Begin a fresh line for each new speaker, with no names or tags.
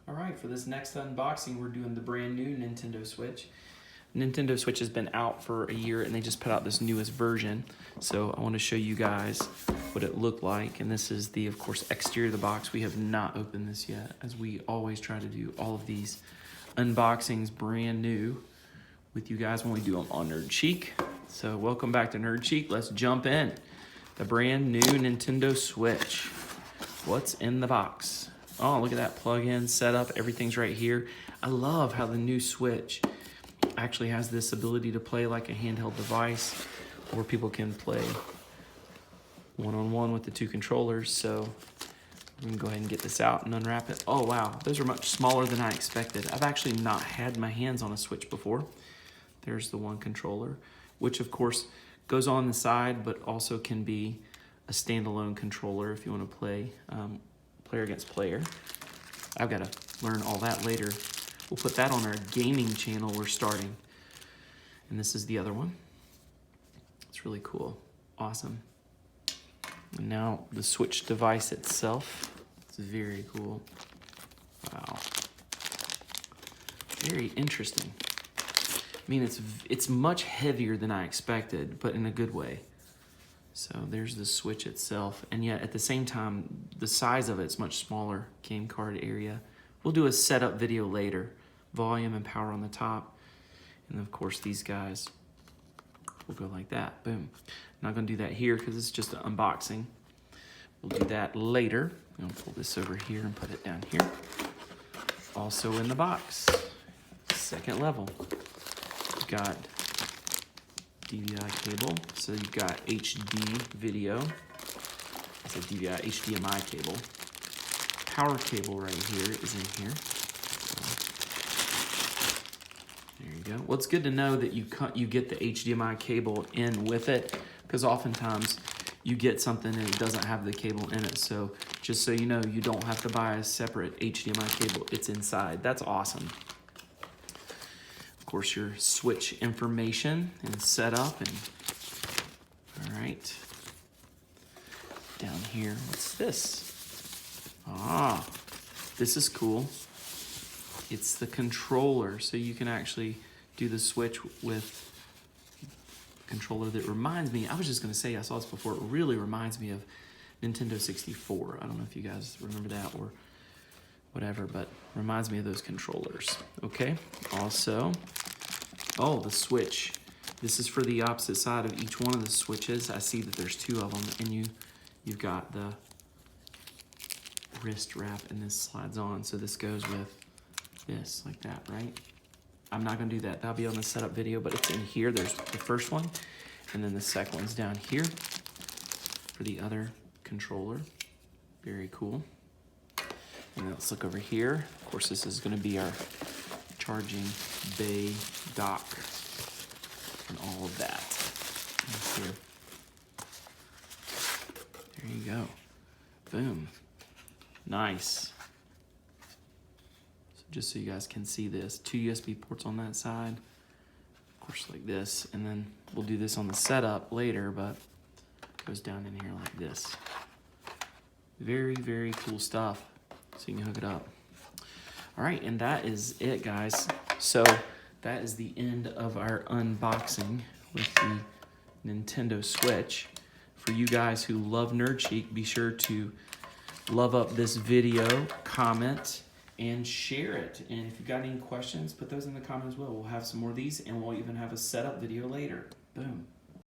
All right, for this next unboxing, we're doing the brand new Nintendo Switch. Nintendo Switch has been out for a year and they just put out this newest version. So I want to show you guys what it looked like. And this is the, of course, exterior of the box. We have not opened this yet, as we always try to do all of these unboxings brand new with you guys when we do them on Nerd Cheek. So welcome back to Nerd Cheek. Let's jump in. The brand new Nintendo Switch. What's in the box? Oh, look at that plug-in setup. Everything's right here. I love how the new Switch actually has this ability to play like a handheld device, or people can play one-on-one with the two controllers. So we can go ahead and get this out and unwrap it. Oh, wow. Those are much smaller than I expected. I've actually not had my hands on a Switch before. There's the one controller, which of course goes on the side, but also can be a standalone controller if you want to play player against player. I've got to learn all that later. We'll put that on our gaming channel we're starting. And this is the other one. It's really cool. Awesome. And now the Switch device itself. It's very cool. Wow. Very interesting. I mean, it's much heavier than I expected, but in a good way. So there's the Switch itself, and yet at the same time, the size of it's much smaller. Game card area. We'll do a setup video later. Volume and power on the top, and of course these guys will go like that. Boom. Not gonna do that here because it's just an unboxing. We'll do that later. I'm gonna pull this over here and put it down here. Also in the box, second level. We've got DVI cable, so you've got HD video. It's a DVI HDMI cable. Power cable right here is in here. There you go. Well, it's good to know that you get the HDMI cable in with it, because oftentimes you get something and it doesn't have the cable in it. So just so you know, you don't have to buy a separate HDMI cable. It's inside. That's awesome. Of course, your Switch information and setup. And all right, down here, what's this? Ah, this is cool. It's the controller, so you can actually do the Switch with a controller that reminds me, I was just gonna say, I saw this before, it really reminds me of Nintendo 64. I don't know if you guys remember that or whatever, but reminds me of those controllers. Okay, also, oh, the Switch. This is for the opposite side of each one of the Switches. I see that there's two of them, and you've got the wrist wrap, and this slides on, so this goes with this, like that, right? I'm not gonna do that. That'll be on the setup video, but it's in here. There's the first one, and then the second one's down here for the other controller. Very cool. And let's look over here. Of course, this is gonna be our charging bay dock and all of that. Here. There you go. Boom. Nice. Just so you guys can see this, two USB ports on that side, of course like this, and then we'll do this on the setup later, but it goes down in here like this. Very, very cool stuff, so you can hook it up. All right, and that is it, guys. So that is the end of our unboxing with the Nintendo Switch. For you guys who love Nerd Cheek, be sure to love up this video, comment, and share it. And if you've got any questions, put those in the comments as well. We'll have some more of these, and we'll even have a setup video later. Boom.